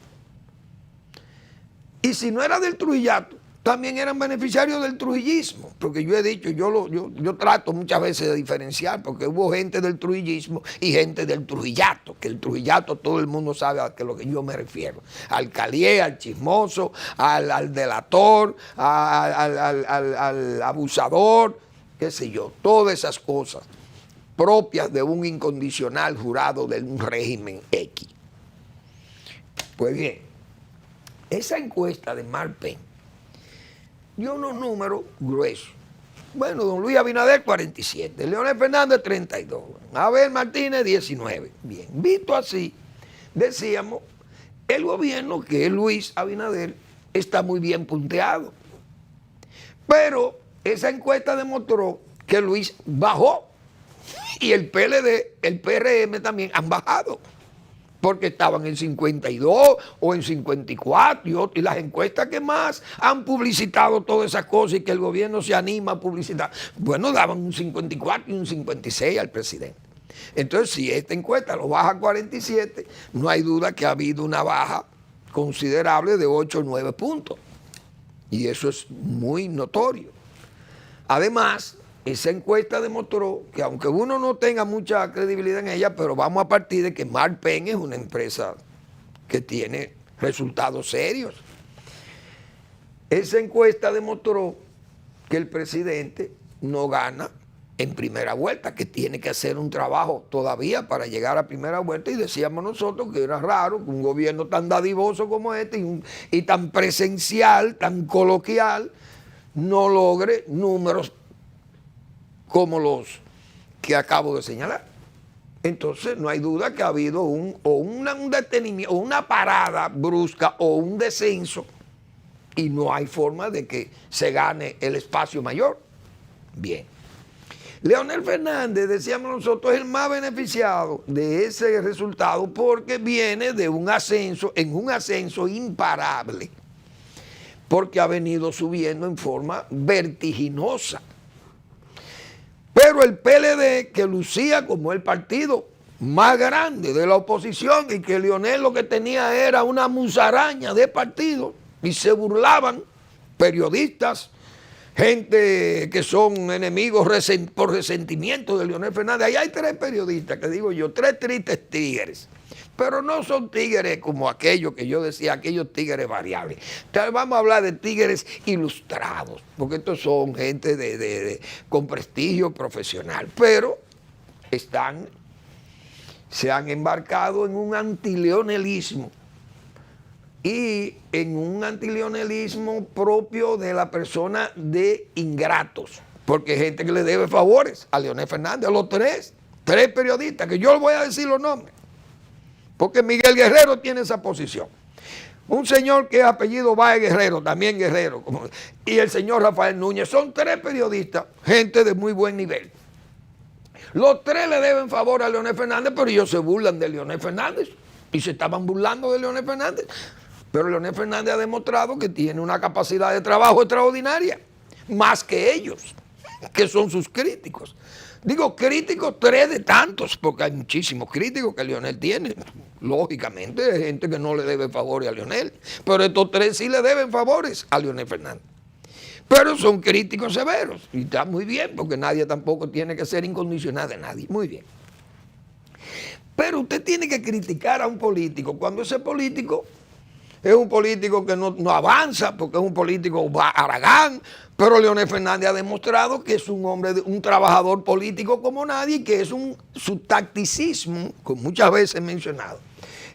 Speaker 6: Y si no era del Trujillato, también eran beneficiarios del trujillismo, porque yo he dicho, yo trato muchas veces de diferenciar, porque hubo gente del trujillismo y gente del trujillato, que el trujillato todo el mundo sabe a lo que yo me refiero, al calié, al chismoso, al delator, al abusador, qué sé yo, todas esas cosas propias de un incondicional jurado de un régimen X. Pues bien, esa encuesta de Mark Payne dio unos números gruesos. Bueno, don Luis Abinader 47, Leonel Fernández 32, Abel Martínez 19. Bien, visto así, decíamos, el gobierno que es Luis Abinader está muy bien punteado. Pero esa encuesta demostró que Luis bajó y el PLD, el PRM también han bajado. porque estaban en 52 o en 54 y las encuestas que más han publicitado todas esas cosas y que el gobierno se anima a publicitar, bueno, daban un 54 y un 56 al presidente. Entonces, si esta encuesta lo baja a 47, no hay duda que ha habido una baja considerable de 8 o 9 puntos. Y eso es muy notorio. Además, esa encuesta demostró que aunque uno no tenga mucha credibilidad en ella, pero vamos a partir de que Marpen es una empresa que tiene resultados serios. Esa encuesta demostró que el presidente no gana en primera vuelta, que tiene que hacer un trabajo todavía para llegar a primera vuelta, y decíamos nosotros que era raro que un gobierno tan dadivoso como este y tan presencial, tan coloquial, no logre números como los que acabo de señalar. Entonces no hay duda que ha habido un detenimiento, o una parada brusca o un descenso, y no hay forma de que se gane el espacio mayor. Bien. Leonel Fernández, decíamos nosotros, es el más beneficiado de ese resultado porque viene de un ascenso, en un ascenso imparable, porque ha venido subiendo en forma vertiginosa. Pero el PLD, que lucía como el partido más grande de la oposición y que Leonel lo que tenía era una musaraña de partido y se burlaban periodistas, gente que son enemigos por resentimiento de Leonel Fernández. Ahí hay 3 periodistas, que digo yo, 3 tristes tigres. Pero no son tigres como aquellos que yo decía, aquellos tigres variables. Entonces vamos a hablar de tigres ilustrados, porque estos son gente con prestigio profesional. Pero se han embarcado en un antileonelismo. Y en un antileonelismo propio de la persona de ingratos, porque hay gente que le debe favores a Leonel Fernández, a los 3 periodistas, que yo les voy a decir los nombres, porque Miguel Guerrero tiene esa posición. Un señor que es apellido Báez Guerrero, también Guerrero, y el señor Rafael Núñez, son 3 periodistas, gente de muy buen nivel. Los 3 le deben favor a Leonel Fernández, pero ellos se burlan de Leonel Fernández, y se estaban burlando de Leonel Fernández. Pero Leonel Fernández ha demostrado que tiene una capacidad de trabajo extraordinaria, más que ellos, que son sus críticos. Digo críticos, 3 de tantos, porque hay muchísimos críticos que Leonel tiene. Lógicamente hay gente que no le debe favores a Leonel, pero estos 3 sí le deben favores a Leonel Fernández. Pero son críticos severos, y está muy bien, porque nadie tampoco tiene que ser incondicional de nadie. Muy bien. Pero usted tiene que criticar a un político cuando ese político es un político que no avanza, porque es un político haragán, pero Leonel Fernández ha demostrado que es un hombre, un trabajador político como nadie, y que es su tacticismo, como muchas veces mencionado,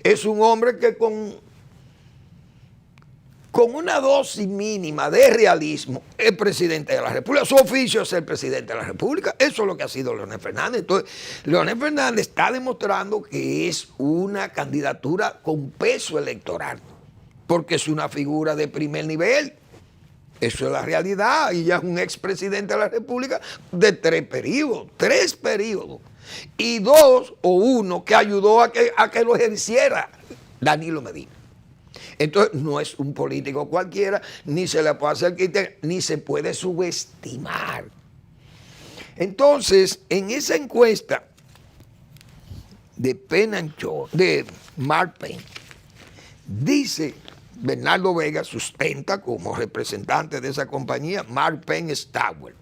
Speaker 6: es un hombre que con una dosis mínima de realismo es presidente de la República. Su oficio es ser presidente de la República. Eso es lo que ha sido Leonel Fernández. Entonces, Leonel Fernández está demostrando que es una candidatura con peso electoral, porque es una figura de primer nivel. Eso es la realidad. Y ya es un expresidente de la República de 3 periodos. Y 2 o 1 que ayudó a que lo ejerciera Danilo Medina. Entonces, no es un político cualquiera, ni se le puede hacer criterio, ni se puede subestimar. Entonces, en esa encuesta de Marpen, dice Bernardo Vega, sustenta como representante de esa compañía, Marpen Stawell.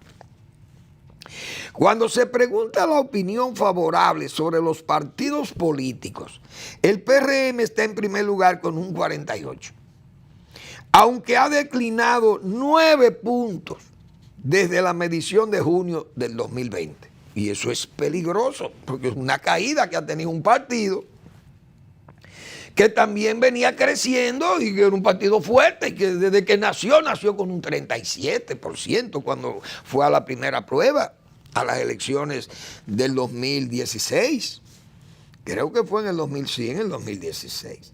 Speaker 6: Cuando se pregunta la opinión favorable sobre los partidos políticos, el PRM está en primer lugar con un 48, aunque ha declinado 9 puntos desde la medición de junio del 2020. Y eso es peligroso, porque es una caída que ha tenido un partido que también venía creciendo y que era un partido fuerte, y que desde que nació con un 37% cuando fue a la primera prueba, a las elecciones del 2016. Creo que fue en el 2016.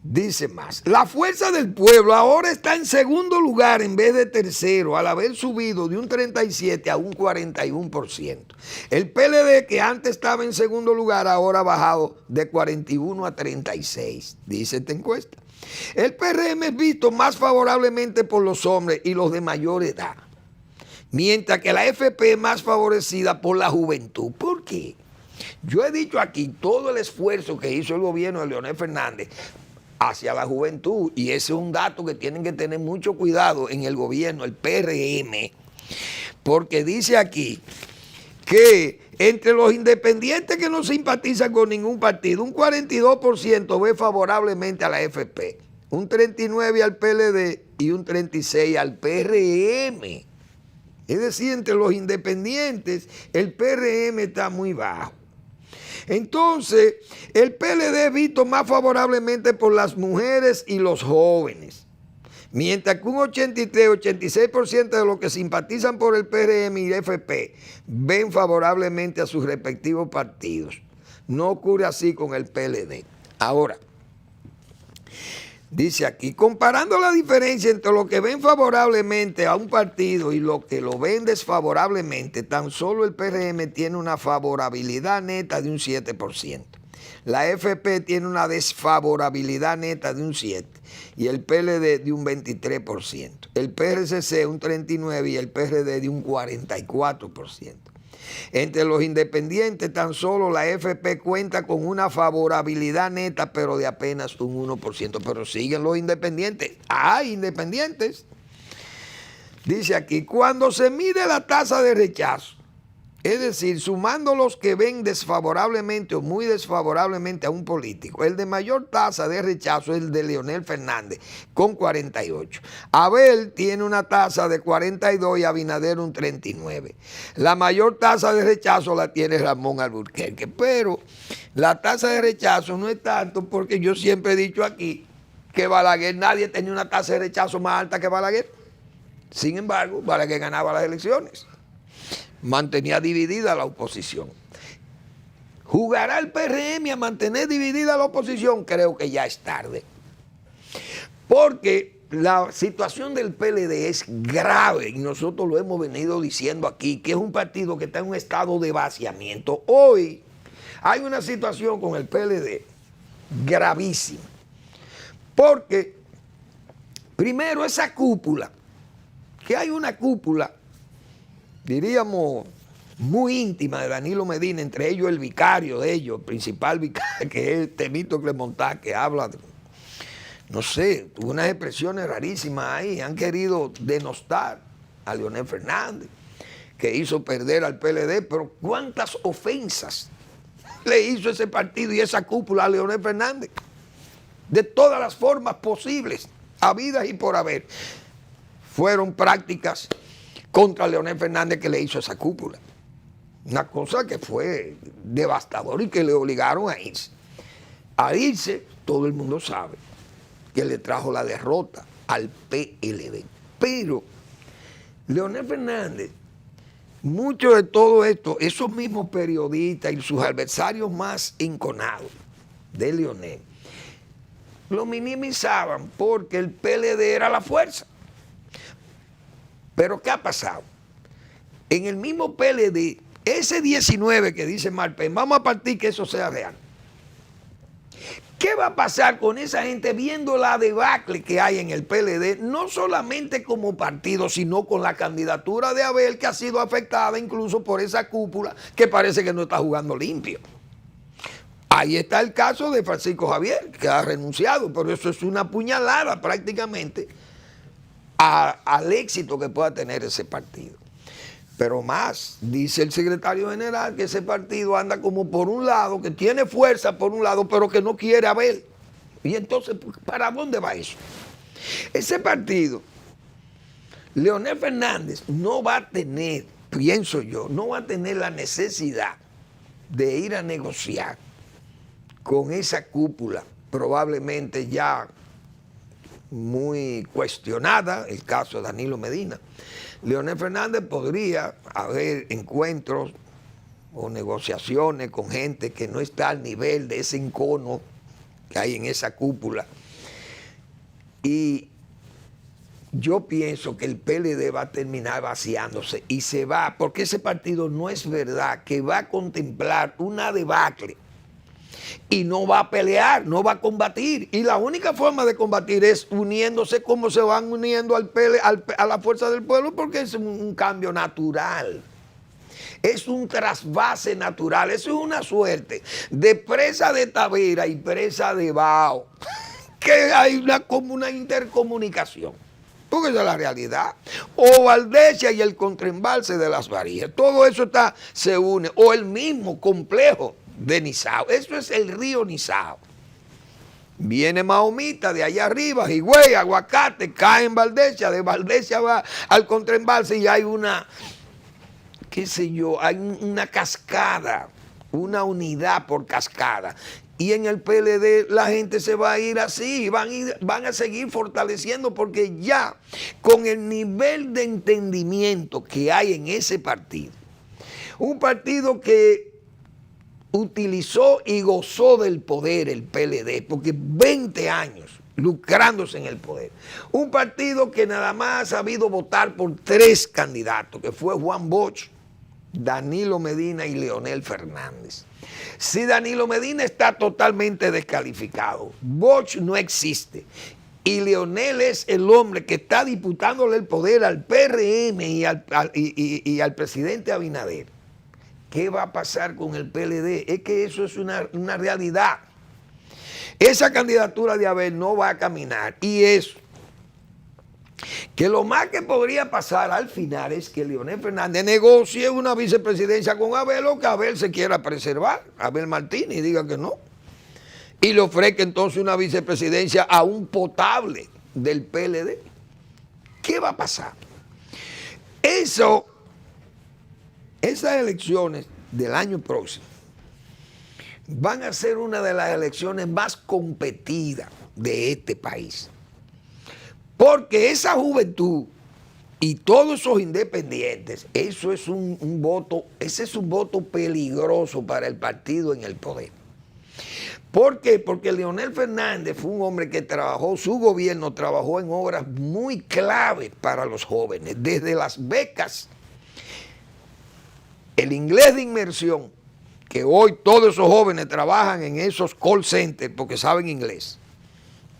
Speaker 6: Dice más, la Fuerza del Pueblo ahora está en segundo lugar en vez de tercero, al haber subido de un 37 a un 41%. El PLD, que antes estaba en segundo lugar, ahora ha bajado de 41 a 36, dice esta encuesta. El PRM es visto más favorablemente por los hombres y los de mayor edad, mientras que la FP es más favorecida por la juventud. ¿Por qué? Yo he dicho aquí todo el esfuerzo que hizo el gobierno de Leonel Fernández hacia la juventud, y ese es un dato que tienen que tener mucho cuidado en el gobierno, el PRM, porque dice aquí que entre los independientes que no simpatizan con ningún partido, un 42% ve favorablemente a la FP, un 39% al PLD y un 36% al PRM. Es decir, entre los independientes el PRM está muy bajo. Entonces, el PLD es visto más favorablemente por las mujeres y los jóvenes, mientras que un 83-86% de los que simpatizan por el PRM y el FP ven favorablemente a sus respectivos partidos. No ocurre así con el PLD. Ahora, dice aquí, comparando la diferencia entre los que ven favorablemente a un partido y los que lo ven desfavorablemente, tan solo el PRM tiene una favorabilidad neta de un 7%. La FP tiene una desfavorabilidad neta de un 7% y el PLD de un 23%. El PRCC un 39% y el PRD de un 44%. Entre los independientes, tan solo la FP cuenta con una favorabilidad neta, pero de apenas un 1%. Pero siguen los independientes. Hay independientes. Dice aquí, cuando se mide la tasa de rechazo, es decir, sumando los que ven desfavorablemente o muy desfavorablemente a un político, el de mayor tasa de rechazo es el de Leonel Fernández, con 48. Abel tiene una tasa de 42 y Abinader un 39. La mayor tasa de rechazo la tiene Ramón Alburquerque, pero la tasa de rechazo no es tanto, porque yo siempre he dicho aquí que Balaguer, nadie tenía una tasa de rechazo más alta que Balaguer. Sin embargo, Balaguer ganaba las elecciones. Mantenía dividida la oposición. ¿Jugará el PRM a mantener dividida la oposición? Creo que ya es tarde. Porque la situación del PLD es grave y nosotros lo hemos venido diciendo aquí, que es un partido que está en un estado de vaciamiento. Hoy hay una situación con el PLD gravísima. Porque, primero, esa cúpula, que hay una cúpula, diríamos, muy íntima de Danilo Medina, entre ellos el vicario de ellos, el principal vicario, que es Temístocle Montá, que habla, no sé, tuvo unas expresiones rarísimas ahí, han querido denostar a Leonel Fernández, que hizo perder al PLD, pero cuántas ofensas le hizo ese partido y esa cúpula a Leonel Fernández, de todas las formas posibles, habidas y por haber, fueron prácticas contra Leonel Fernández que le hizo esa cúpula. Una cosa que fue devastadora y que le obligaron a irse. A irse, todo el mundo sabe que le trajo la derrota al PLD. Pero Leonel Fernández, mucho de todo esto, esos mismos periodistas y sus adversarios más enconados de Leonel, lo minimizaban porque el PLD era la fuerza. Pero ¿qué ha pasado? En el mismo PLD, ese 19 que dice Marpen, vamos a partir que eso sea real. ¿Qué va a pasar con esa gente viendo la debacle que hay en el PLD, no solamente como partido, sino con la candidatura de Abel, que ha sido afectada incluso por esa cúpula que parece que no está jugando limpio? Ahí está el caso de Francisco Javier, que ha renunciado, pero eso es una puñalada prácticamente al éxito que pueda tener ese partido. Pero más, dice el secretario general que ese partido anda como por un lado, que tiene fuerza por un lado, pero que no quiere a Abel. Y entonces, ¿para dónde va eso? Ese partido, Leonel Fernández no va a tener, pienso yo, no va a tener la necesidad de ir a negociar con esa cúpula, probablemente ya muy cuestionada, el caso de Danilo Medina. Leonel Fernández podría haber encuentros o negociaciones con gente que no está al nivel de ese encono que hay en esa cúpula Y yo pienso que el PLD va a terminar vaciándose y se va, porque ese partido no es verdad que va a contemplar una debacle y no va a pelear, no va a combatir. Y la única forma de combatir es uniéndose como se van uniendo a la fuerza del pueblo, porque es un cambio natural. Es un trasvase natural, eso es una suerte de presa de Tavera y presa de Bao, que hay como una intercomunicación. Porque esa es la realidad. O Valdesia y el contraembalse de Las Varillas. Todo eso se une. O el mismo complejo de Nizao. Eso es el río Nizao. Viene Mahomita de allá arriba, Higüey, Aguacate, cae en Valdesia. De Valdesia va al contraembalse y hay una, qué sé yo, hay una cascada, una unidad por cascada. Y en el PLD la gente se va a ir así, van a seguir fortaleciendo, porque ya con el nivel de entendimiento que hay en ese partido, un partido que utilizó y gozó del poder, el PLD, porque 20 años lucrándose en el poder, un partido que nada más ha sabido votar por 3 candidatos, que fue Juan Bosch, Danilo Medina y Leonel Fernández. Si Danilo Medina está totalmente descalificado, Bosch no existe, y Leonel es el hombre que está disputándole el poder al PRM y al presidente Abinader, ¿qué va a pasar con el PLD? Es que eso es una realidad. Esa candidatura de Abel no va a caminar, y eso, que lo más que podría pasar al final es que Leonel Fernández negocie una vicepresidencia con Abel, o que Abel se quiera preservar, Abel Martínez, y diga que no, y le ofrezca entonces una vicepresidencia a un potable del PLD. ¿Qué va a pasar? Esas elecciones del año próximo van a ser una de las elecciones más competidas de este país. Porque esa juventud y todos esos independientes, eso es un voto, ese es un voto peligroso para el partido en el poder. ¿Por qué? Porque Leonel Fernández fue un hombre que su gobierno trabajó en obras muy claves para los jóvenes, desde las becas, el inglés de inmersión, que hoy todos esos jóvenes trabajan en esos call centers porque saben inglés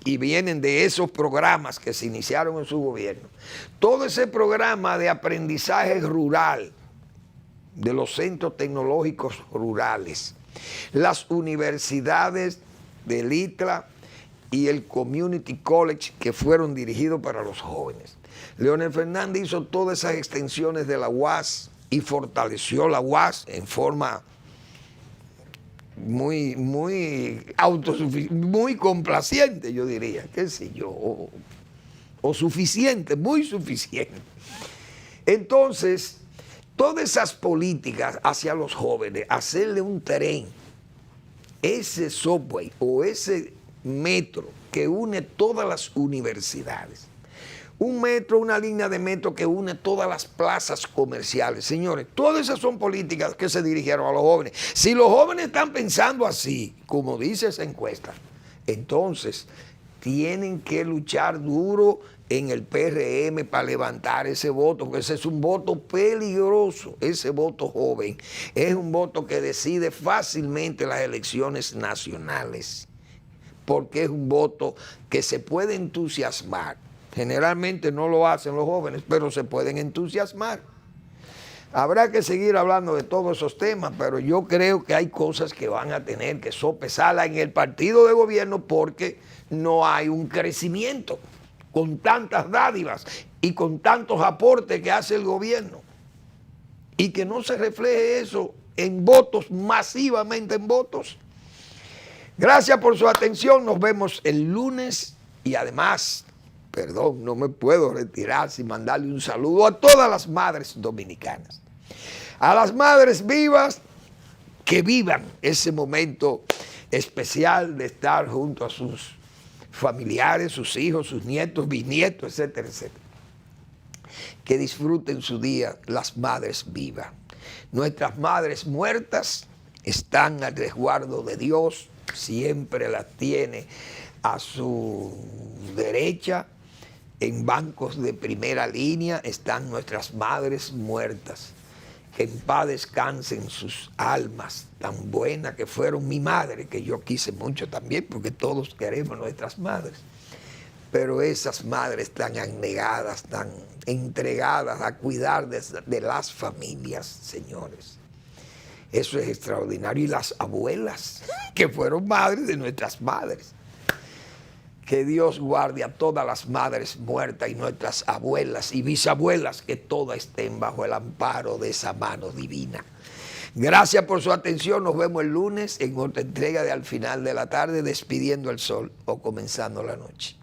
Speaker 6: y vienen de esos programas que se iniciaron en su gobierno. Todo ese programa de aprendizaje rural, de los centros tecnológicos rurales, las universidades del ITLA y el Community College que fueron dirigidos para los jóvenes. Leonel Fernández hizo todas esas extensiones de la UAS y fortaleció la UAS en forma muy muy complaciente, yo diría, qué sé yo, o suficiente, muy suficiente. Entonces, todas esas políticas hacia los jóvenes, hacerle un tren, ese subway o ese metro que une todas las universidades, un metro, una línea de metro que une todas las plazas comerciales. Señores, todas esas son políticas que se dirigieron a los jóvenes. Si los jóvenes están pensando así, como dice esa encuesta, entonces tienen que luchar duro en el PRM para levantar ese voto, porque ese es un voto peligroso, ese voto joven. Es un voto que decide fácilmente las elecciones nacionales, porque es un voto que se puede entusiasmar. Generalmente no lo hacen los jóvenes, pero se pueden entusiasmar. Habrá que seguir hablando de todos esos temas, pero yo creo que hay cosas que van a tener que sopesarla en el partido de gobierno, porque no hay un crecimiento con tantas dádivas y con tantos aportes que hace el gobierno, y que no se refleje eso en votos, masivamente en votos. Gracias por su atención, nos vemos el lunes, y además, perdón, no me puedo retirar sin mandarle un saludo a todas las madres dominicanas, a las madres vivas, que vivan ese momento especial de estar junto a sus familiares, sus hijos, sus nietos, bisnietos, etcétera, etcétera. Que disfruten su día las madres vivas. Nuestras madres muertas están al resguardo de Dios, siempre las tiene A su derecha, en bancos de primera línea, están nuestras madres muertas. Que en paz descansen sus almas tan buenas que fueron mi madre, que yo quise mucho también, porque todos queremos nuestras madres. Pero esas madres tan abnegadas, tan entregadas a cuidar de las familias, señores. Eso es extraordinario. Y las abuelas, que fueron madres de nuestras madres. Que Dios guarde a todas las madres muertas y nuestras abuelas y bisabuelas, que todas estén bajo el amparo de esa mano divina. Gracias por su atención. Nos vemos el lunes en otra entrega de Al Final de la Tarde, despidiendo el sol o comenzando la noche.